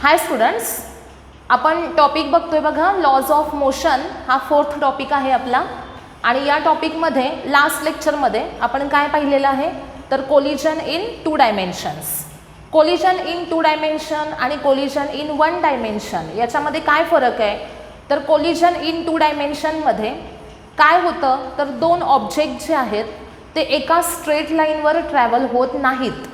हाय students, आपण topic बघतोय बघा, लॉज ऑफ मोशन हा 4th टॉपिक आहे आपला. आणि या टॉपिकमध्ये लास्ट लेक्चरमध्ये आपण काय पाहिलेलं आहे तर collision in 2 dimensions. Collision in 2 dimension आणि कोलिजन इन 1 डायमेन्शन याच्यामध्ये काय फरक आहे तर कोलिजन इन 2 डायमेन्शनमध्ये काय होतं तर दोन ऑब्जेक्ट जे आहेत ते एका स्ट्रेट लाईनवर ट्रॅव्हल होत नाहीत.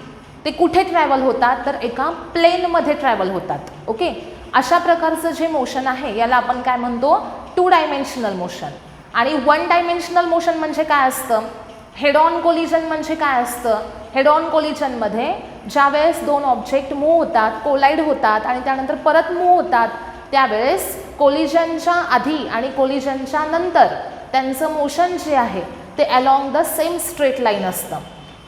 ते कुठे ट्रॅव्हल होतात तर एका प्लेनमध्ये ट्रॅव्हल होतात. ओके, अशा प्रकारचं जे मोशन आहे याला आपण काय म्हणतो 2 डायमेन्शनल मोशन. आणि 1 डायमेन्शनल मोशन म्हणजे काय असतं, हेड ऑन कोलिजन म्हणजे काय असतं. हेड ऑन कोलिजनमध्ये ज्यावेळेस दोन ऑब्जेक्ट मूव्ह होतात, कोलाईड होतात आणि त्यानंतर परत मूव्ह होतात, त्यावेळेस कोलिजनच्या आधी आणि कोलिजनच्या नंतर त्यांचं मोशन जे आहे ते along the same straight line असतं.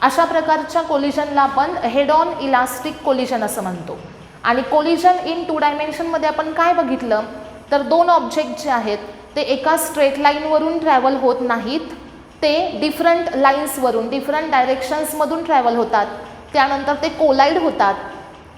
अशा प्रकारच्या कोलिजनला आपण हेड ऑन इलास्टिक कोलिजन असं म्हणतो. आणि कोलिजन इन 2 डायमेन्शनमध्ये आपण काय बघितलं तर दोन ऑब्जेक्ट जे आहेत ते एका स्ट्रेट लाईनवरून ट्रॅव्हल होत नाहीत, ते डिफरंट लाईन्सवरून डिफरंट डायरेक्शन्समधून ट्रॅव्हल होतात. त्यानंतर ते कोलाईड होतात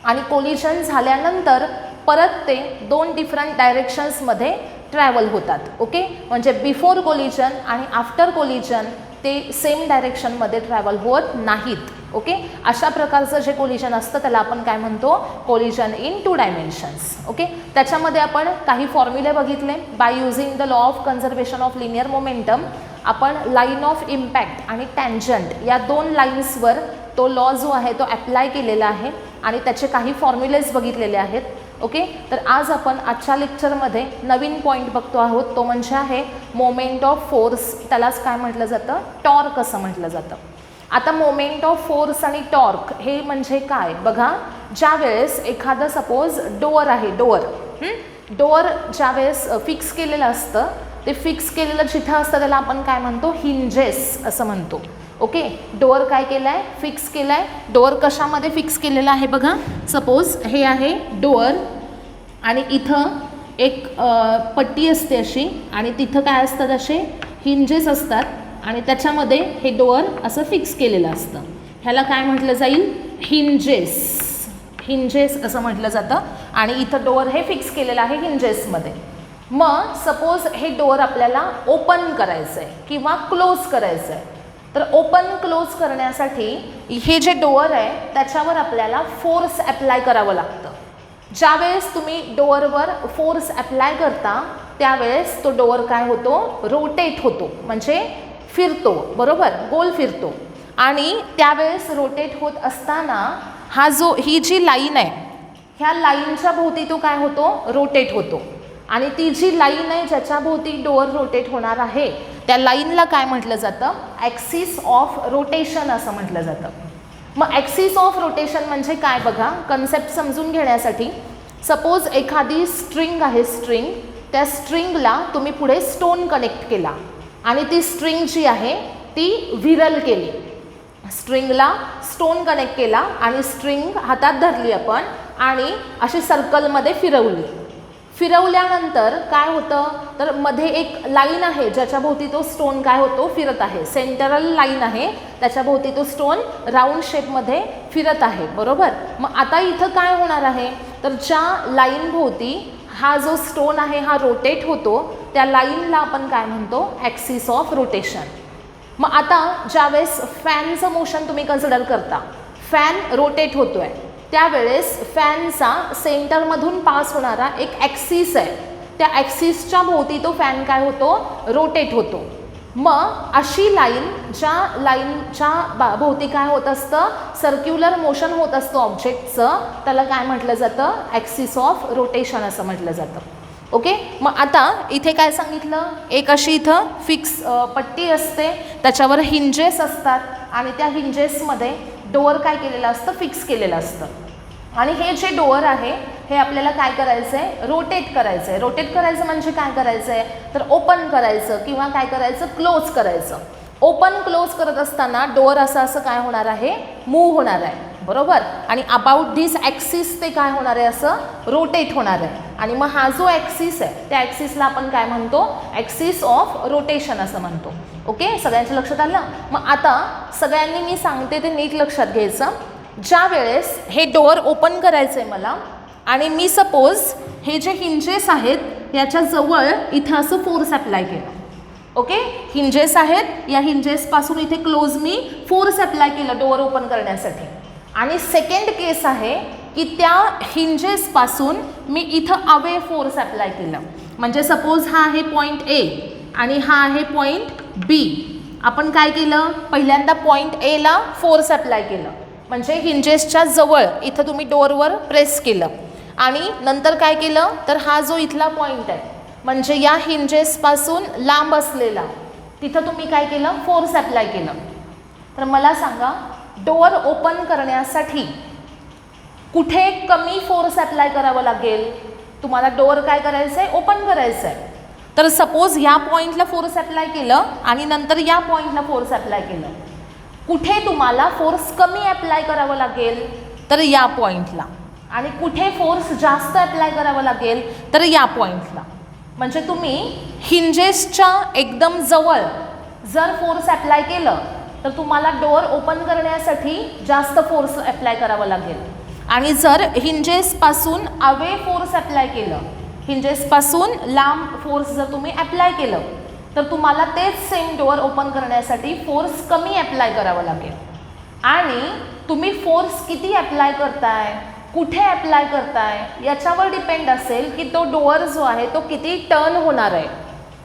आणि कोलिजन झाल्यानंतर परत ते दोन डिफरंट डायरेक्शन्समध्ये ट्रॅव्हल होतात. ओके, म्हणजे बिफोर कोलिजन आणि आफ्टर कोलिजन ते सेम डायरेक्शनमध्ये ट्रॅव्हल होत नाहीत. ओके, अशा प्रकारचं जे कोलिजन असतं त्याला आपण काय म्हणतो कोलिजन इन 2 डायमेन्शन्स. ओके, त्याच्यामध्ये आपण काही फॉर्म्युले बघितले. By using the law of conservation of linear momentum आपण लाईन ऑफ इम्पॅक्ट आणि टँजंट या दोन लाईन्सवर तो लॉ जो आहे तो अप्लाय केलेला आहे आणि त्याचे काही फॉर्म्युलेज बघितलेले आहेत. ओके, तर आज आपण आजच्या लेक्चरमध्ये नवीन पॉईंट बघतो आहोत, तो म्हणजे आहे मोमेंट ऑफ फोर्स. त्यालाच काय म्हटलं जातं टॉर्क असं म्हटलं जातं. आता मोमेंट ऑफ फोर्स आणि टॉर्क हे म्हणजे काय बघा, ज्यावेळेस एखादं सपोज डोअर आहे, डोअर ज्यावेळेस फिक्स केलेलं असतं, ते फिक्स केलेलं जिथं असतं त्याला आपण काय म्हणतो हिंजेस असं म्हणतो. ओके, डोअर काय केलं आहे फिक्स केलं आहे. डोअर कशामध्ये फिक्स केलेलं आहे बघा, सपोज हे आहे डोअर आणि इथं एक पट्टी असते अशी आणि तिथं काय असतात असे हिंजेस असतात आणि त्याच्यामध्ये हे डोअर असं फिक्स केलेलं असतं. ह्याला काय म्हटलं जाईल हिंजेस असं म्हटलं जातं. आणि इथं डोअर हे फिक्स केलेलं आहे हिंजेसमध्ये. मग सपोज हे डोअर आपल्याला ओपन करायचं आहे किंवा क्लोज करायचं आहे, तर ओपन क्लोज करण्यासाठी हे जे डोअर आहे त्याच्यावर आपल्याला फोर्स अप्लाय करावं लागतं. ज्यावेळेस तुम्ही डोअरवर फोर्स अप्लाय करता त्यावेळेस तो डोअर काय होतो रोटेट होतो, म्हणजे फिरतो, बरोबर, गोल फिरतो. आणि त्यावेळेस रोटेट होत असताना ही जी लाईन आहे ह्या लाईनच्या भोवती तो काय होतो रोटेट होतो. आणि ती जी लाईन आहे ज्याच्या भोवती डोअर रोटेट होणार आहे त्या लाईनला काय म्हटलं जातं ॲक्सिस ऑफ रोटेशन असं म्हटलं जातं. मग ॲक्सिस ऑफ रोटेशन म्हणजे काय बघा, कन्सेप्ट समजून घेण्यासाठी सपोज एखादी स्ट्रिंग आहे, त्या स्ट्रिंगला तुम्ही पुढे स्टोन कनेक्ट केला आणि ती स्ट्रिंग जी आहे ती व्हिरल केली. स्ट्रिंगला स्टोन कनेक्ट केला आणि स्ट्रिंग हातात धरली आपण आणि अशी सर्कलमध्ये फिरवल्यानंतर काय होतं तर मध्ये एक लाईन आहे ज्याच्या भोवती तो स्टोन काय होतो फिरत आहे. सेंटरल लाईन आहे, त्याच्या भोवती तो स्टोन राऊंड शेपमध्ये फिरत आहे, बरोबर. मग आता इथं काय होणार आहे तर ज्या लाईन भोवती हा जो स्टोन आहे हा रोटेट होतो त्या लाईनला आपण काय म्हणतो ॲक्सिस ऑफ रोटेशन. मग आता ज्यावेळेस फॅनचं मोशन तुम्ही कन्सिडर करता, फॅन रोटेट होतो आहे, त्यावेळेस फॅनचा सेंटरमधून पास होणारा एक ॲक्सिस आहे, त्या ॲक्सिसच्या भोवती तो फॅन काय होतो रोटेट होतो. मग अशी ज्या लाईनच्या भोवती काय होत असतं सर्क्युलर मोशन होत असतं ऑब्जेक्टचं, त्याला काय म्हटलं जातं ॲक्सिस ऑफ रोटेशन असं म्हटलं जातं. ओके, मग आता इथे काय सांगितलं, एक अशी इथं फिक्स पट्टी असते, त्याच्यावर हिंजेस असतात आणि त्या हिंजेसमध्ये डोअर काय केलेलं असतं फिक्स केलेलं असतं. आणि हे जे डोअर आहे हे आपल्याला काय करायचं आहे रोटेट करायचं आहे. रोटेट करायचं म्हणजे काय करायचं आहे तर ओपन करायचं किंवा काय करायचं क्लोज करायचं. ओपन क्लोज करत असताना डोअर असं काय होणार आहे मूव्ह होणार आहे, बरोबर. आणि अबाउट धिस ॲक्सिस ते काय होणार आहे असं रोटेट होणार आहे. आणि मग हा जो ॲक्सिस आहे त्या ॲक्सिसला आपण काय म्हणतो ॲक्सिस ऑफ रोटेशन असं म्हणतो. ओके, सगळ्यांच्या लक्षात आलं. मग आता सगळ्यांनी मी सांगते ते नीट लक्षात घ्यायचं. ज्या वेळेस हे डोअर ओपन करायचं आहे मला आणि मी सपोज हे जे हिंजेस आहेत याच्या जवळ इथं असं फोर्स अप्लाय केलं. ओके, हिंजेस आहेत, या हिंजेसपासून इथे क्लोज मी फोर्स अप्लाय केलं डोअर ओपन करण्यासाठी. आणि सेकंड केस आहे की त्या हिंजेसपासून मी इथं अवे फोर्स अप्लाय केलं. म्हणजे सपोज हा आहे पॉईंट ए आणि हा आहे पॉईंट बी. आपण काय केलं, पहिल्यांदा पॉईंट एला फोर्स अप्लाय केलं, म्हणजे हिंजेसच्या जवळ इथं तुम्ही डोअरवर प्रेस केलं. आणि नंतर काय केलं, तर हा जो इथला पॉईंट आहे म्हणजे या हिंजेसपासून लांब असलेला, तिथं तुम्ही काय केलं, फोर्स अप्लाय केलं. तर मला सांगा, डोअर ओपन करण्यासाठी कुठे कमी फोर्स अप्लाय करावं लागेल? तुम्हाला डोअर काय करायचं आहे, ओपन करायचं आहे. तर सपोज ह्या पॉईंटला फोर्स अप्लाय केलं आणि नंतर या पॉईंटला फोर्स अप्लाय केलं. कुठे तुम्हाला फोर्स कमी अप्लाय करावं लागेल, तर या पॉईंटला. आणि कुठे फोर्स जास्त अप्लाय करावं लागेल, तर या पॉईंटला. म्हणजे तुम्ही हिंजेसच्या एकदम जवळ जर फोर्स अप्लाय केलं तर तुम्हाला डोअर ओपन करण्यासाठी जास्त फोर्स अप्लाय करावं लागेल. आणि जर हिंजेसपासून अवे फोर्स अप्लाय केलं, हिंजेसपासून लांब फोर्स जर तुम्ही अप्लाय केलं तर तुम्हाला तेच सेम डोअर ओपन करण्यासाठी फोर्स कमी अप्लाय करावं लागेल. आणि तुम्ही फोर्स किती अप्लाय करताय, कुठे अप्लाय करताय याच्यावर डिपेंड असेल की तो डोअर जो आहे तो किती टर्न होणार आहे.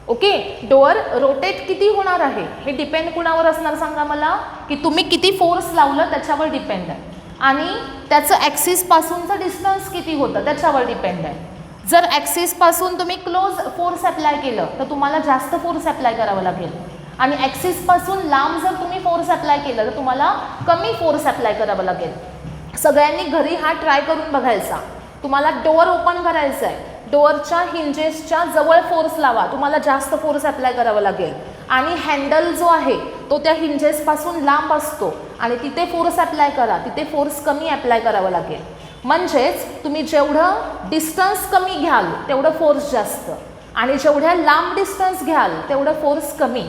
ओके, डोअर रोटेट किती होणार आहे हे डिपेंड कुणावर असणार सांगा मला, की तुम्ही किती फोर्स लावलं त्याच्यावर डिपेंड आहे. आणि त्याचं ॲक्सिसपासूनचं डिस्टन्स किती होतं त्याच्यावर डिपेंड आहे. जर ॲक्सिसपासून तुम्ही क्लोज फोर्स अप्लाय केलं तर तुम्हाला जास्त फोर्स अप्लाय करावं लागेल. आणि ॲक्सिसपासून लांब जर तुम्ही फोर्स अप्लाय केलं तर तुम्हाला कमी फोर्स अप्लाय करावं लागेल. सगळ्यांनी घरी हा ट्राय करून बघायचा. तुम्हाला डोअर ओपन करायचं आहे, डोअरच्या हिंजेसच्या जवळ फोर्स लावा, तुम्हाला जास्त फोर्स अप्लाय करावं लागेल. आणि हँडल जो आहे तो त्या हिंजेसपासून लांब असतो आणि तिथे फोर्स अप्लाय करा, तिथे फोर्स कमी अप्लाय करावं लागेल. म्हणजेच तुम्ही जेवढं डिस्टन्स कमी घ्याल तेवढं फोर्स जास्त, आणि जेवढ्या लांब डिस्टन्स घ्याल तेवढं फोर्स कमी.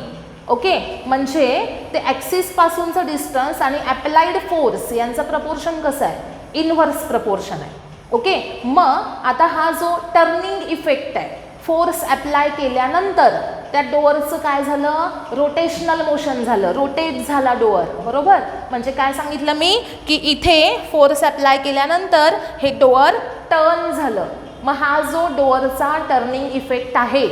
ओके, म्हणजे ते ॲक्सिसपासूनचं डिस्टन्स आणि अप्लाइड फोर्स यांचं प्रपोर्शन कसं आहे, इनव्हर्स प्रपोर्शन आहे. ओके, मग आता हा जो टर्निंग इफेक्ट आहे, फोर्स अप्लाय केल्यानंतर त्या डोअरचं काय झालं, रोटेशनल मोशन झालं, रोटेट झाला डोअर. बरोबर, म्हणजे काय सांगितलं मी की इथे फोर्स अप्लाय केल्यानंतर हे डोअर टर्न झालं. मग हा जो डोअरचा टर्निंग इफेक्ट आहे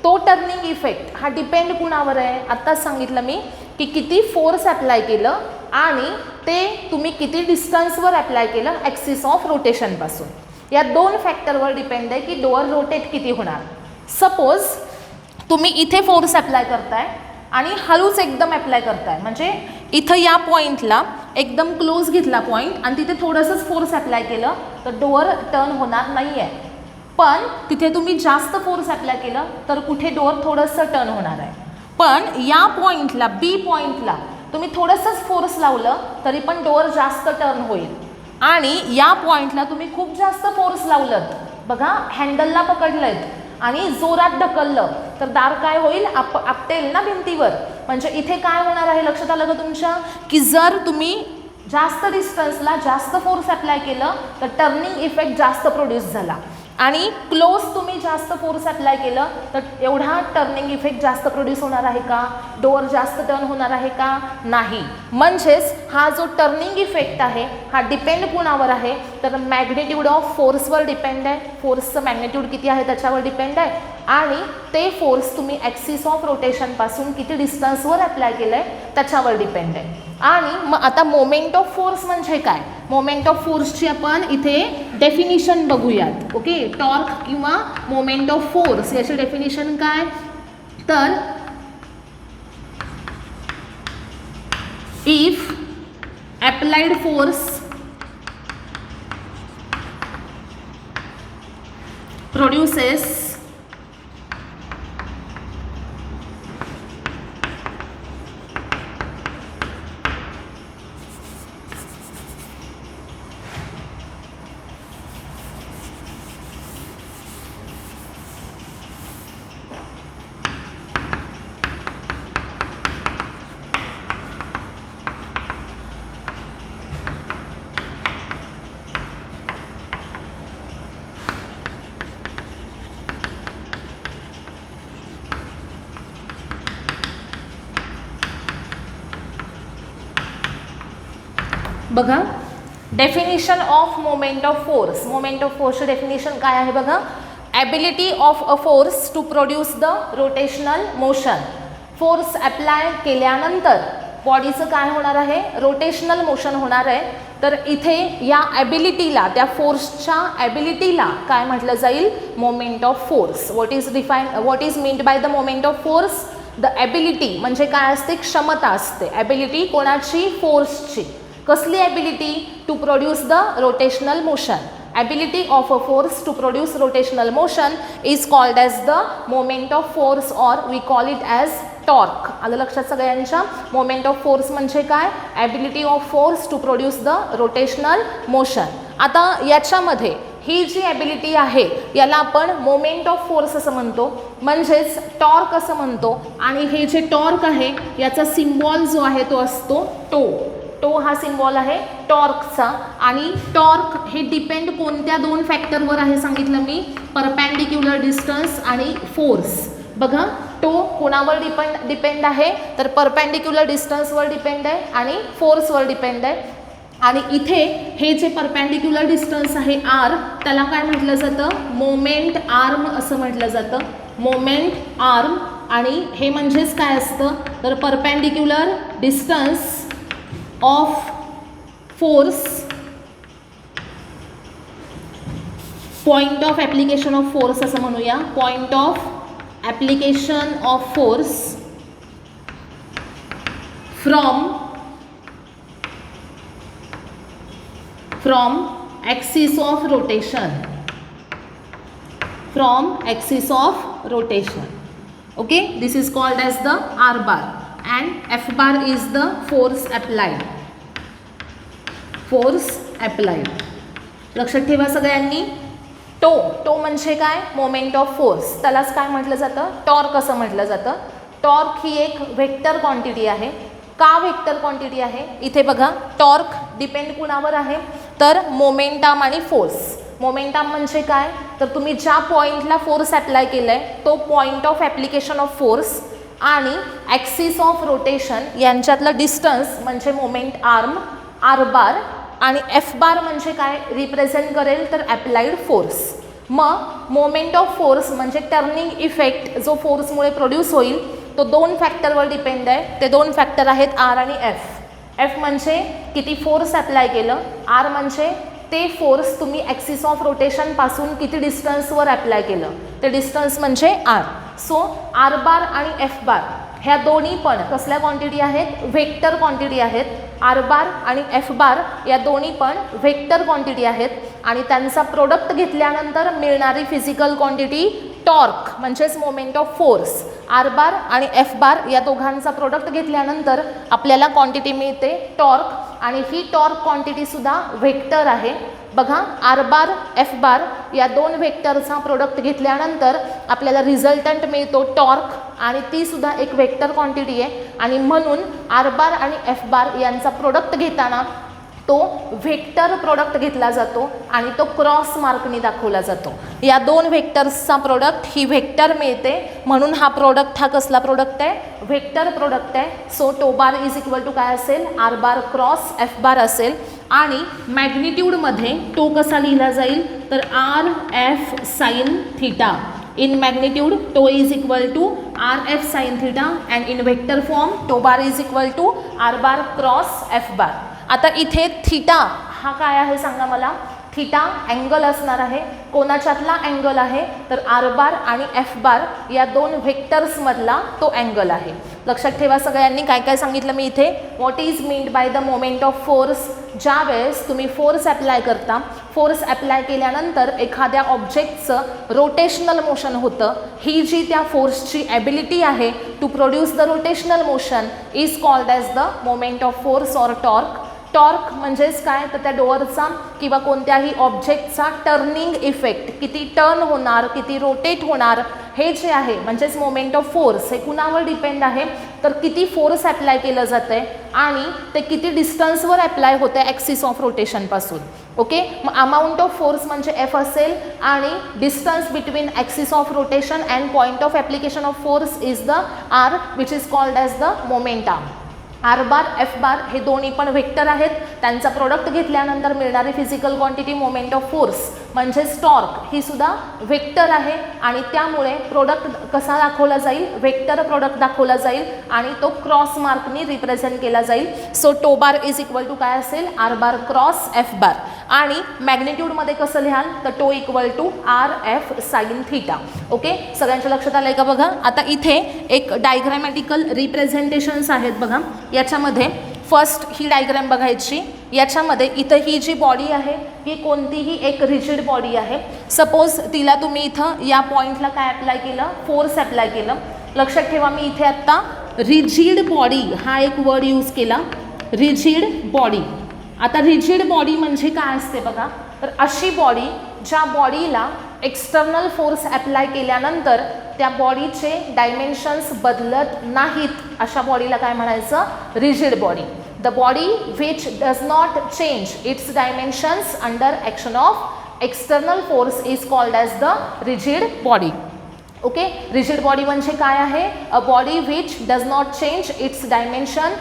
तो टर्निंग इफेक्ट हा डिपेंड कुणावर आहे, आत्ताच सांगितलं मी की किती फोर्स अप्लाय केलं आणि ते तुम्ही किती डिस्टन्सवर अप्लाय केलं ॲक्सिस ऑफ रोटेशनपासून. या दोन फॅक्टरवर डिपेंड आहे की डोअर रोटेट किती होणार. सपोज तुम्ही इथे फोर्स अप्लाय करताय आणि हळूच एकदम अप्लाय करताय, म्हणजे इथं या पॉईंटला एकदम क्लोज घेतला पॉईंट आणि तिथे थोडंसंच फोर्स अप्लाय केलं तर डोअर टर्न होणार नाही आहे. पण तिथे तुम्ही जास्त फोर्स अप्लाय केलं तर कुठे डोअर थोडंसं टर्न होणार आहे. पण या पॉईंटला, बी पॉईंटला तुम्ही थोडंसंच फोर्स लावलं तरी पण डोअर जास्त टर्न होईल. आणि या पॉईंटला तुम्ही खूप जास्त फोर्स लावलं, बघा हँडलला पकडलं आणि जोरात ढकललं तर दार काय होईल, आपटेल ना भिंतीवर. म्हणजे इथे काय होणार आहे लक्षात आलं का तुमच्या, की जर तुम्ही जास्त डिस्टन्सला जास्त फोर्स अप्लाय केलं तर टर्निंग इफेक्ट जास्त प्रोड्यूस झाला. आणि क्लोज तुम्ही जास्त फोर्स अप्लाय केलं तर एवढा टर्निंग इफेक्ट जास्त प्रोड्यूस होणार आहे का, डोअर जास्त टर्न होणार आहे का, नाही. म्हणजेच हा जो टर्निंग इफेक्ट आहे हा डिपेंड कुणावर आहे, तर मॅग्नेट्यूड ऑफ फोर्सवर डिपेंड आहे. फोर्सचं मॅग्नेट्यूड किती आहे त्याच्यावर डिपेंड आहे. आणि ते फोर्स तुम्ही ॲक्सिस ऑफ रोटेशनपासून किती डिस्टन्सवर अप्लाय केलं आहे त्याच्यावर डिपेंड आहे. आणि मग आता मोमेंट ऑफ फोर्स म्हणजे काय, मोमेंट ऑफ फोर्सची आपण इथे डेफिनिशन बघूयात. ओके, टॉर्क किंवा मोमेंट ऑफ फोर्स याची डेफिनिशन काय, तर इफ अप्लाइड फोर्स प्रोड्यूसेस बघा, definition of moment of force. Moment of फोर्सची डेफिनेशन काय आहे बघा, ability of a force to produce the rotational motion. Force apply केल्यानंतर बॉडीचं काय होणार आहे, रोटेशनल मोशन होणार आहे. तर इथे या ॲबिलिटीला, त्या फोर्सच्या ॲबिलिटीला काय म्हटलं जाईल, moment of force. What is meant by the moment of force. The ability म्हणजे काय असते, क्षमता असते. ॲबिलिटी कोणाची, फोर्सची. कसली ability, to produce the rotational motion. Ability of a force to produce rotational motion is called as the moment of force or we call it as torque. आलं लक्षात सगळ्यांच्या. मोमेंट ऑफ फोर्स म्हणजे काय, ability of force to produce the rotational motion. आता याच्यामध्ये ही जी ability आहे याला आपण मोमेंट ऑफ फोर्स असं म्हणतो, म्हणजेच टॉर्क असं म्हणतो. आणि हे जे टॉर्क आहे याचा सिम्बॉल जो आहे तो असतो टो. टो हा सिम्बॉल आहे टॉर्कचा. आणि टॉर्क हे डिपेंड कोणत्या दोन फॅक्टरवर आहे सांगितलं मी, परपॅन्डिक्युलर डिस्टन्स आणि फोर्स. बघा, टो कोणावर डिपेंड आहे, तर परपॅन्डिक्युलर डिस्टन्सवर डिपेंड आहे आणि फोर्सवर डिपेंड आहे. आणि इथे हे जे परपॅन्डिक्युलर डिस्टन्स आहे आर, त्याला काय म्हटलं जातं, मोमेंट आर्म असं म्हटलं जातं. Moment arm. आणि हे म्हणजेच काय असतं, तर perpendicular distance of force, point of application of force असं म्हणूया. Point of application of force from axis of rotation, from axis of rotation. Okay, this is called as the R bar and F bar is the force applied. force applied. लक्षात ठेवा सगळ्यांनी. टो म्हणजे काय, moment of force. त्यालाच काय म्हटलं जातं, torque असं म्हटलं जातं. टॉर्क ही एक व्हेक्टर क्वांटिटी आहे. का व्हेक्टर क्वांटिटी आहे, इथे बघा, टॉर्क डिपेंड कुणावर आहे, तर मोमेंटम आणि फोर्स. मोमेंटम म्हणजे काय, तर तुम्ही ज्या पॉईंटला फोर्स अप्लाय केला आहे तो point of application of force आणि ॲक्सिस ऑफ रोटेशन यांच्यातलं डिस्टन्स म्हणजे मोमेंट आर्म, आर बार. आणि एफ बार म्हणजे काय रिप्रेझेंट करेल, तर ॲप्लाइड फोर्स. मग मोमेंट ऑफ फोर्स म्हणजे टर्निंग इफेक्ट जो फोर्समुळे प्रोड्यूस होईल तो दोन फॅक्टरवर डिपेंड आहे. ते दोन फॅक्टर आहेत आर आणि एफ. एफ म्हणजे किती फोर्स अप्लाय केलं, आर म्हणजे ते फोर्स तुम्ही ॲक्सिस ऑफ रोटेशनपासून किती डिस्टन्सवर अप्लाय केलं, ते डिस्टन्स म्हणजे आर. सो आर बार आणि एफ बार ह्या दोन्ही पण कसल्या क्वांटिटी आहेत, व्हेक्टर क्वांटिटी आहेत. आर बार आणि एफ बार या दोन्ही पण व्हेक्टर क्वांटिटी आहेत. आणि त्यांचा प्रोडक्ट घेतल्यानंतर मिळणारी फिजिकल क्वांटिटी टॉर्क म्हणजेच moment of force. R bar आणि एफ बार या दोघांचा प्रोडक्ट घेतल्यानंतर आपल्याला क्वांटिटी मिळते टॉर्क. आणि ही टॉर्क क्वांटिटीसुद्धा व्हेक्टर आहे. बघा, आर बार एफ बार या दोन व्हेक्टरचा प्रोडक्ट घेतल्यानंतर आपल्याला रिझल्टंट मिळतो टॉर्क. आणि तीसुद्धा एक व्हेक्टर क्वांटिटी आहे. आणि म्हणून आर बार आणि एफ बार यांचा प्रोडक्ट घेताना तो व्हेक्टर प्रोडक्ट घेतला जातो आणि तो क्रॉस मार्कनी दाखवला जातो. या दोन व्हेक्टर्सचा प्रोडक्ट ही व्हेक्टर मिळते, म्हणून हा प्रोडक्ट हा कसला प्रोडक्ट आहे, व्हेक्टर प्रोडक्ट आहे. So tau bar is equal to काय असेल, R bar cross F bar असेल. आणि मॅग्निट्यूडमध्ये टो कसा लिहिला जाईल, तर R F sine theta. In magnitude tau is equal to R F sine theta and in vector form tau bar is equal to R bar cross F bar. आता इथे theta हा काय आहे सांगा मला. थिटा अँगल असणार आहे. कोणाच्यातला angle आहे, तर आर बार आणि एफ बार या दोन व्हेक्टर्समधला तो अँगल आहे. लक्षात ठेवा सगळ्यांनी काय काय सांगितलं मी इथे. What is meant by the moment of force. ज्या वेळेस तुम्ही फोर्स अप्लाय करता, फोर्स अप्लाय केल्यानंतर एखाद्या ऑब्जेक्टचं रोटेशनल मोशन होतं. ही जी त्या फोर्सची ॲबिलिटी आहे to produce the rotational motion is called as the moment of force or torque. Torque म्हणजेच काय, तर त्या डोअरचा किंवा कोणत्याही ऑब्जेक्टचा टर्निंग इफेक्ट, किती टर्न होणार, किती रोटेट होणार, हे जे आहे म्हणजेच मोमेंट ऑफ फोर्स हे कुणावर डिपेंड आहे, तर किती फोर्स अप्लाय केलं जातं आहे आणि ते किती डिस्टन्सवर अप्लाय होतं आहे ॲक्सिस ऑफ रोटेशनपासून. ओके, मग अमाऊंट ऑफ फोर्स म्हणजे एफ असेल आणि distance between axis of rotation and point of application of force is the R which is called as the momentum. R bar F bar हे दोन्ही पण vector आहेत. त्यांचा प्रोडक्ट घेतल्यानंतर मिळणारी physical quantity moment of force म्हणजेच torque ही सुद्धा व्हेक्टर आहे आणि त्यामुळे प्रोडक्ट कसा दाखवला जाईल, व्हेक्टर प्रोडक्ट दाखवला जाईल आणि तो क्रॉस मार्कनी रिप्रेझेंट केला जाईल. So tau bar is equal to काय असेल, R bar cross F bar. आणि मॅग्निट्यूडमध्ये कसं लिहाल तर tau equal to R F sine theta. Okay, सगळ्यांच्या लक्षात आलं आहे का बघा. आता इथे एक डायग्रॅमॅटिकल रिप्रेझेंटेशन्स आहेत बघा. याच्यामध्ये फर्स्ट ही डायग्रॅम बघायची. याच्यामध्ये इथं ही जी बॉडी आहे ही कोणतीही एक रिजिड बॉडी आहे. सपोज तिला तुम्ही इथं या पॉईंटला काय अप्लाय केलं, फोर्स अप्लाय केलं. लक्षात ठेवा मी इथे आत्ता रिजिड बॉडी हा एक वर्ड यूज केला, रिजिड बॉडी. आता रिजिड बॉडी म्हणजे काय असते बघा, तर अशी बॉडी ज्या बॉडीला एक्सटर्नल फोर्स अप्लाय केल्यानंतर त्या बॉडीचे डायमेन्शन्स बदलत नाहीत, अशा बॉडीला काय म्हणायचं, rigid body. The body which does not change it's dimensions under action of external force is called as the rigid body. Okay, rigid body म्हणजे काय आहे, a body which does not change it's dimension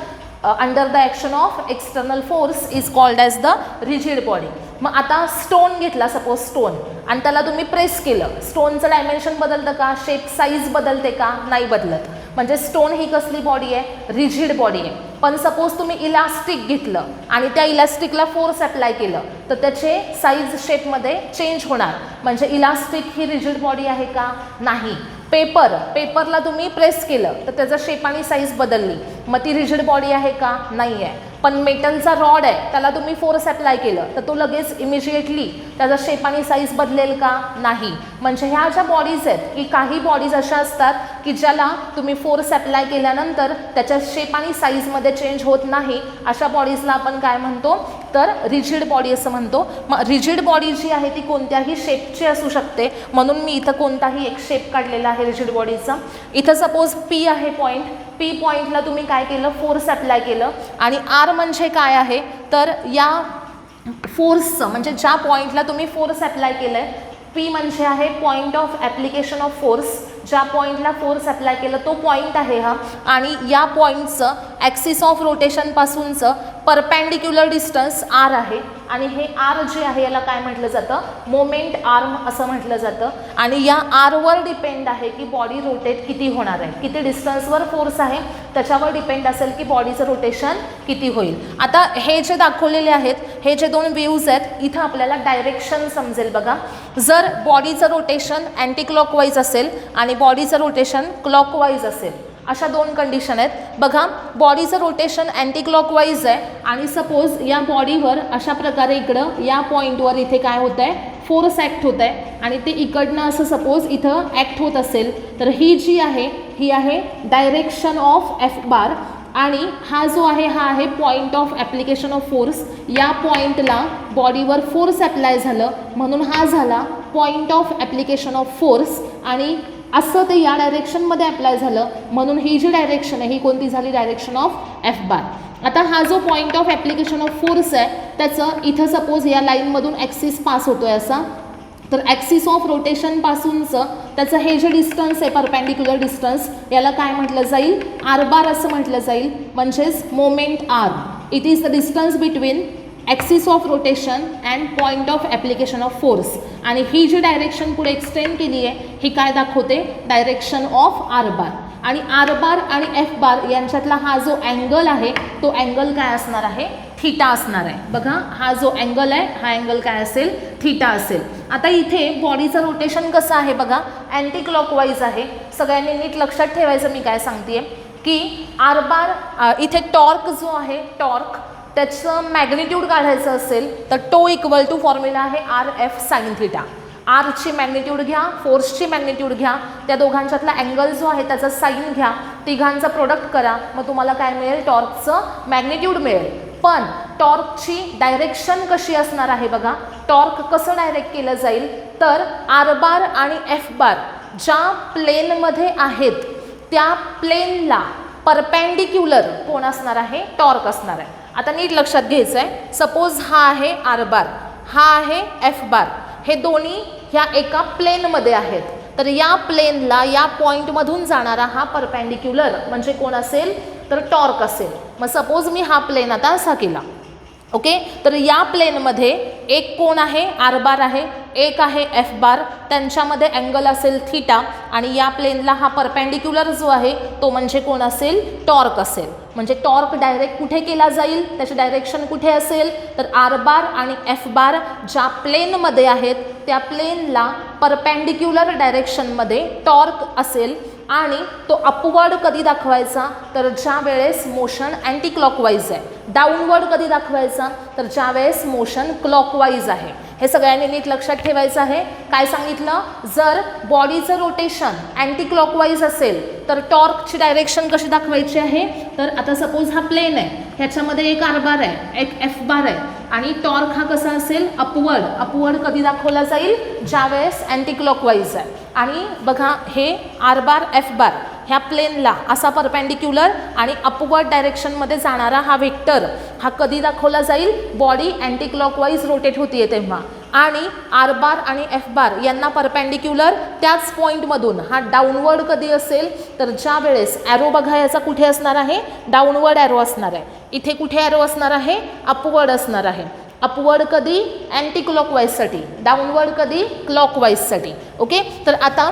under the action of external force is called as the rigid body. मग आता stone घेतला suppose stone आणि त्याला तुम्ही press केलं, स्टोनचं डायमेन्शन बदलतं का, शेप साईज बदलते का, नाही बदलत. म्हणजे स्टोन ही कसली बॉडी आहे, रिजिड बॉडी आहे. पण सपोज तुम्ही इलास्टिक घेतलं आणि त्या इलास्टिकला फोर्स अप्लाय केलं तर त्याचे साईज शेपमध्ये चेंज होणार. म्हणजे इलास्टिक ही रिजिड बॉडी आहे का, नाही. पेपरला तुम्ही प्रेस केलं तर त्याचा शेप आणि साईज बदलली, मग ती रिजिड बॉडी आहे का, नाही आहे. पण मेटलचा रॉड आहे त्याला तुम्ही फोर्स अप्लाय केलं तर तो लगेच इमिजिएटली त्याचा शेप आणि साईज बदलेल का, नाही. म्हणजे ह्या ज्या बॉडीज आहेत की काही बॉडीज अशा असतात की ज्याला तुम्ही फोर्स अप्लाय केल्यानंतर त्याच्या शेप आणि साईजमध्ये चेंज होत नाही, अशा बॉडीजला आपण काय म्हणतो तर रिजिड बॉडी असं म्हणतो. मग रिजिड बॉडी जी आहे ती कोणत्याही शेपची असू शकते, म्हणून मी इथं कोणताही एक शेप काढलेला आहे रिजिड बॉडीचा. इथं सपोज पी आहे पॉईंट, पी पॉईंटला तुम्ही काय केलं, फोर्स अप्लाय केलं. आणि आर म्हणजे काय आहे तर या फोर्सचं म्हणजे ज्या पॉईंटला तुम्ही फोर्स अप्लाय केलं आहे, पी म्हणजे आहे point of application of force. ज्या पॉईंटला फोर्स अप्लाय केलं तो पॉईंट आहे हा. आणि या पॉईंटचं ॲक्सिस ऑफ रोटेशनपासूनचं परपॅन्डिक्युलर डिस्टन्स आर आहे. आणि हे आर जे आहे याला काय म्हटलं जातं, मोमेंट आर्म असं म्हटलं जातं. आणि या आरवर डिपेंड आहे की बॉडी रोटेट किती होणार आहे, किती डिस्टन्सवर फोर्स आहे त्याच्यावर डिपेंड असेल की बॉडीचं रोटेशन किती होईल. आता हे जे दाखवलेले आहेत हे जे दोन व्ह्यूज आहेत इथं आपल्याला डायरेक्शन समजेल बघा. जर बॉडीचं रोटेशन अँटी क्लॉकवाईज असेल आणि बॉडीचं रोटेशन क्लॉकवाईज असेल, अशा दोन कंडिशन आहेत बघा. बॉडीचं रोटेशन अँटी क्लॉकवाईज आहे आणि सपोज या बॉडीवर अशा प्रकारे इकडं या पॉईंटवर इथे काय होत आहे, फोर्स ॲक्ट होत आहे आणि ते इकडनं असं सपोज इथं ॲक्ट होत असेल तर ही जी आहे ही आहे डायरेक्शन ऑफ एफ बार. आणि हा जो आहे हा आहे point of application of force. या पॉईंटला बॉडीवर फोर्स अप्लाय झालं म्हणून हा झाला point of application of force. आणि असं ते या डायरेक्शनमध्ये अप्लाय झालं म्हणून ही जी डायरेक्शन आहे ही कोणती झाली, डायरेक्शन ऑफ एफ बार. आता हा जो point of application of force आहे त्याचं इथं सपोज या लाईनमधून ॲक्सिस पास होतो आहे असा, तर ॲक्सिस ऑफ रोटेशनपासूनचं त्याचं हे जे डिस्टन्स आहे परपॅन्डिक्युलर डिस्टन्स याला काय म्हटलं जाईल, आर बार असं म्हटलं जाईल. म्हणजेच moment R, it is the distance between axis of rotation and point of application of force. आणि ही जी डायरेक्शन पुढे एक्सटेंड केली आहे ही काय दाखवते, डायरेक्शन ऑफ आर बार. आणि आर बार आणि एफ बार यांच्यातला हा जो अँगल आहे तो अँगल काय असणार आहे, थीटा असणार आहे. बघा हा जो अँगल आहे हा अँगल काय असेल, थीटा असेल. आता इथे बॉडीचं रोटेशन कसं आहे बघा, अँटी क्लॉकवाईज आहे. सगळ्यांनी नीट लक्षात ठेवायचं मी काय सांगते की आर बार इथे टॉर्क जो आहे टॉर्क त्याचं मॅग्निट्यूड काढायचं असेल तर टो इक्वल टू फॉर्म्युला आहे आर एफ साइन थीटा. आरची मॅग्निट्यूड घ्या, फोर्सची मॅग्निट्यूड घ्या, त्या दोघांच्यातला अँगल जो आहे त्याचा साईन घ्या, तिघांचा प्रोडक्ट करा, मग तुम्हाला काय मिळेल, टॉर्कचं मॅग्निट्यूड मिळेल. पण टॉर्कची डायरेक्शन कशी असणार आहे बघा. टॉर्क कसं डायरेक्ट केलं जाईल तर आर बार आणि एफ बार ज्या प्लेनमध्ये आहेत त्या प्लेनला परपॅन्डिक्युलर कोण असणार आहे, टॉर्क असणार आहे. आता नीट लक्षात घ्यायचं आहे. सपोज हा आहे आर बार, हा आहे एफ बार, हे दोन्ही ह्या एका प्लेनमध्ये आहेत. तर या प्लेनला या पॉईंटमधून जाणारा हा परपॅन्डिक्युलर म्हणजे कोण असेल, तर टॉर्क असेल. मग सपोज मी हा प्लेन आता असा केला, ओके. तर या प्लेनमध्ये एक कोण आहे आर बार आहे, एक आहे एफ बार, त्यांच्यामध्ये अँगल असेल थीटा आणि या प्लेनला हा परपेंडिक्युलर जो आहे तो म्हणजे कोण असेल टॉर्क असेल. म्हणजे टॉर्क डायरेक्ट कुठे केला जाईल, त्याची डायरेक्शन कुठे असेल तर आर बार आणि एफ बार ज्या प्लेनमध्ये आहेत त्या प्लेनला परपेंडिक्युलर डायरेक्शनमध्ये टॉर्क असेल आणि तो अपवर्ड कधी दाखवायचा तर ज्या वेळेस मोशन अँटी क्लॉकवाईज आहे. डाऊनवर्ड कधी दाखवायचा तर ज्या वेळेस मोशन क्लॉकवाईज आहे. हे सगळ्यांनी नीट लक्षात ठेवायचं आहे. काय सांगितलं, जर बॉडीचं रोटेशन अँटी क्लॉकवाईज असेल तर टॉर्कची डायरेक्शन कशी दाखवायची आहे, तर आता सपोज हा प्लेन आहे, ह्याच्यामध्ये एक आर बार आहे, एक एफ बार आहे आणि टॉर्क हा कसा असेल अपवर्ड. अपवर्ड कधी दाखवला जाईल, ज्या वेळेस अँटी क्लॉकवाईज आहे. आणि बघा हे आर बार एफ बार ह्या प्लेनला असा परपेंडिक्युलर आणि अपवर्ड डायरेक्शनमध्ये जाणारा हा वेक्टर हा कधी दाखवला जाईल, बॉडी अँटी क्लॉकवाईज रोटेट होतीये तेव्हा. आणि आर बार आणि एफ बार यांना परपेंडिक्युलर त्याच पॉईंटमधून हा डाऊनवर्ड कधी असेल तर ज्या वेळेस ॲरो बघा याचा कुठे असणार आहे, डाऊनवर्ड ॲरो असणार आहे. इथे कुठे ॲरो असणार आहे, अपवर्ड असणार आहे. अपवर्ड कधी अँटी क्लॉकवाईजसाठी, डाऊनवर्ड कधी क्लॉकवाईजसाठी, ओके. तर आता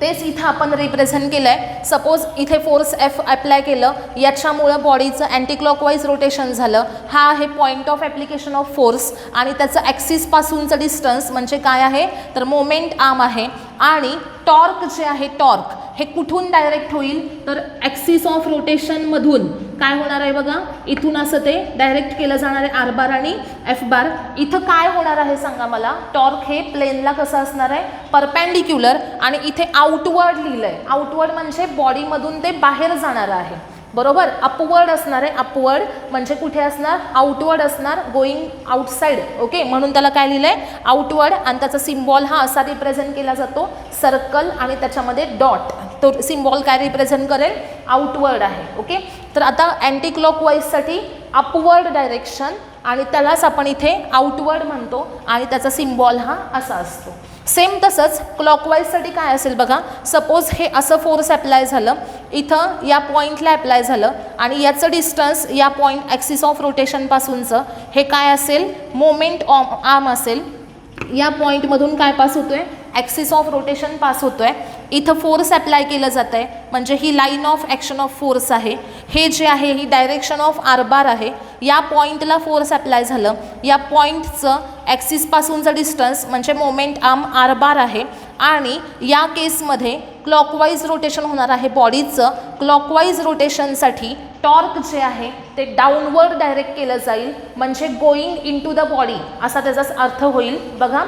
तेच इथं आपण रिप्रेझेंट केलं आहे. सपोज इथे फोर्स एफ अप्लाय केलं, याच्यामुळं बॉडीचं अँटी क्लॉकवाईज रोटेशन झालं. हा आहे point of application of force आणि त्याचं ॲक्सिसपासूनचं डिस्टन्स म्हणजे काय आहे तर मोमेंट आर्म आहे. आणि टॉर्क जे आहे टॉर्क हे कुठून डायरेक्ट होईल तर ॲक्सिस ऑफ रोटेशनमधून काय होणार आहे बघा, इथून असं ते डायरेक्ट केलं जाणार आहे आर बार आणि एफ बार. इथं काय होणार आहे सांगा मला, टॉर्क हे प्लेनला कसं असणार आहे परपेंडिक्युलर आणि इथे आउटवर्ड लिहिलं आहे. आउटवर्ड म्हणजे बॉडीमधून ते बाहेर जाणार आहे, बरोबर. अपवर्ड असणार आहे, अपवर्ड म्हणजे कुठे असणार, आउटवर्ड असणार, गोईंग आउटसाइड, ओके. म्हणून त्याला काय लिहिलं आहे आउटवर्ड. आणि त्याचा सिम्बॉल हा असा रिप्रेझेंट केला जातो सर्कल आणि त्याच्यामध्ये डॉट. तो सिम्बॉल काय रिप्रेझेंट करेल, आउटवर्ड आहे, ओके. तर आता अँटी क्लॉकवाईजसाठी अपवर्ड डायरेक्शन आणि त्यालाच आपण इथे आउटवर्ड म्हणतो आणि त्याचा सिम्बॉल हा असा असतो. सेम तसंच क्लॉकवाईजसाठी काय असेल बघा, सपोज हे असं फोर्स अप्लाय झालं, इथं या पॉईंटला अप्लाय झालं आणि याचं डिस्टन्स या पॉईंट ॲक्सिस ऑफ रोटेशनपासूनचं हे काय असेल, मोमेंट आर्म असेल. या पॉईंटमधून काय पास होतो आहे, ॲक्सिस ऑफ रोटेशन पास होतो आहे. इथं फोर्स अप्लाय केलं जातं आहे म्हणजे ही line of action of force आहे. हे जे आहे ही डायरेक्शन ऑफ आर बार आहे. या पॉईंटला फोर्स अप्लाय झालं, या पॉईंटचं ॲक्सिसपासूनचं डिस्टन्स म्हणजे मोमेंट आर्म आर बार आहे. आणि या केसमध्ये क्लॉकवाईज रोटेशन होणार आहे बॉडीचं. क्लॉकवाईज रोटेशनसाठी टॉर्क जे आहे ते डाऊनवर्ड डायरेक्ट केलं जाईल म्हणजे going into the body असा त्याचा अर्थ होईल बघा.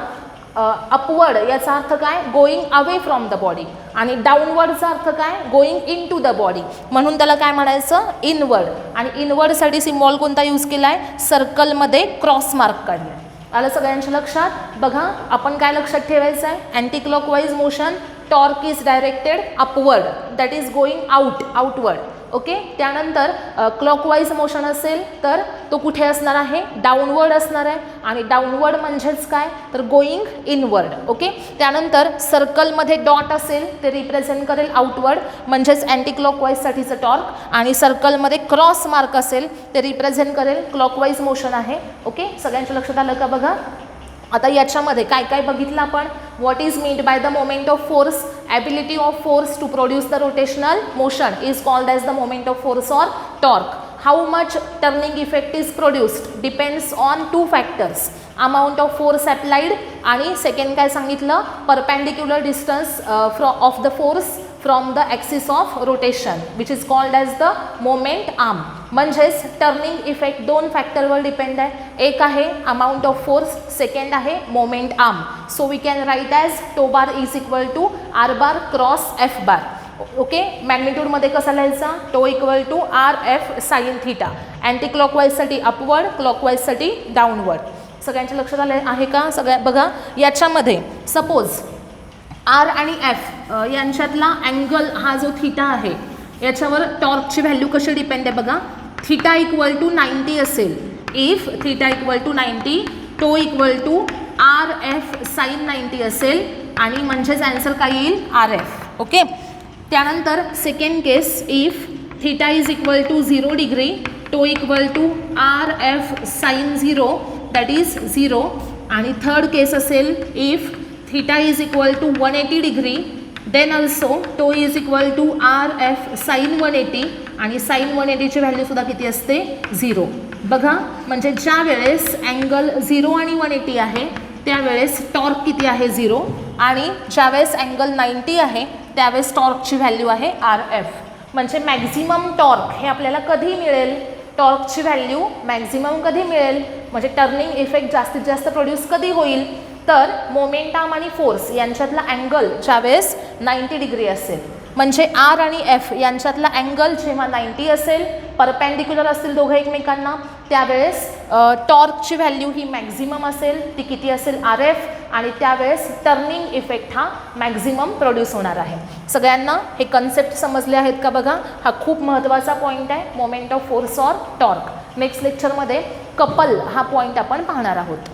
अपवर्ड याचा अर्थ काय, going away from the body. आणि डाऊनवर्डचा अर्थ काय, going into the body. म्हणून त्याला काय म्हणायचं, इनवर्ड. आणि इनवर्डसाठी सिम्बॉल कोणता यूज केला आहे, सर्कलमध्ये क्रॉस मार्क काढला. आलं सगळ्यांच्या लक्षात. बघा आपण काय लक्षात ठेवायचं आहे, anti clockwise motion torque is directed upward, that is going outward, okay. त्यानंतर क्लॉकवाईज मोशन असेल तर तो कुठे असणार आहे, डाऊनवर्ड असणार आहे. आणि डाऊनवर्ड म्हणजेच काय तर गोईंग इनवर्ड, ओके. त्यानंतर सर्कलमध्ये डॉट असेल ते रिप्रेझेंट करेल आउटवर्ड म्हणजेच अँटी क्लॉकवाईजसाठीचं टॉर्क. आणि सर्कलमध्ये क्रॉस मार्क असेल ते रिप्रेझेंट करेल क्लॉकवाईज मोशन आहे, ओके. सगळ्यांच्या लक्षात आलं का बघा. आता याच्यामध्ये काय काय बघितलं आपण, what is meant by the moment of force, ability of force to produce the rotational motion is called as the moment of force or torque. How much turning effect is produced depends on two factors, amount of force applied आणि second काय सांगितलं, perpendicular distance of the force from the axis of rotation which is called as the moment arm. म्हणजेच turning effect दोन फॅक्टरवर depend आहे. एक आहे amount of force, second आहे moment arm. So we can write as tau bar is equal to R bar cross F bar, okay. मॅग्निट्यूडमध्ये कसा लिहायचा, tau equal to R F sine theta. Anti क्लॉकवाईजसाठी अपवर्ड, क्लॉकवाईजसाठी डाऊनवर्ड. सगळ्यांच्या लक्षात आलं आहे का, सगळ्या बघा. याच्यामध्ये सपोज आर आणि एफ यांच्यातला अँगल हा जो थीटा आहे याच्यावर टॉर्कची व्हॅल्यू कशी डिपेंड आहे बघा. थीटा इक्वल टू 90 असेल, if theta equal to 90, tau equal to R F sine 90 असेल आणि म्हणजेच आन्सर काय येईल आर एफ, ओके. त्यानंतर second case, if theta is equal to 0 degree, tau equal to R F sine 0 that is 0. आणि third case असेल if theta is equal to 180 degree then also tau is equal to R F sine 180 आणि sign 180ची व्हॅल्यूसुद्धा किती असते 0. बघा म्हणजे ज्या वेळेस angle 0 आणि 180 आहे त्यावेळेस टॉर्क किती आहे 0 आणि ज्यावेळेस अँगल 90 आहे त्यावेळेस टॉर्कची व्हॅल्यू आहे आर एफ. म्हणजे मॅक्झिमम टॉर्क हे आपल्याला कधी मिळेल, टॉर्कची व्हॅल्यू मॅक्झिमम कधी मिळेल म्हणजे टर्निंग इफेक्ट जास्तीत जास्त प्रोड्यूस कधी होईल तर मोमेंटम आणि फोर्स यांच्यातला अँगल ज्यावेळेस 90 डिग्री असेल. म्हणजे आर आणि एफ यांच्यातला अँगल जेव्हा 90 असेल, परपेंडिक्युलर असतील दोघं एकमेकांना, त्यावेळेस टॉर्कची व्हॅल्यू ही मॅक्झिमम असेल. ती किती असेल आर एफ आणि त्यावेळेस टर्निंग इफेक्ट हा मॅक्झिमम प्रोड्यूस होणार आहे. सगळ्यांना हे कन्सेप्ट समजले आहेत का बघा. हा खूप महत्त्वाचा पॉईंट आहे, moment of force or torque. Next लेक्चरमध्ये कपल हा पॉईंट आपण पाहणार आहोत.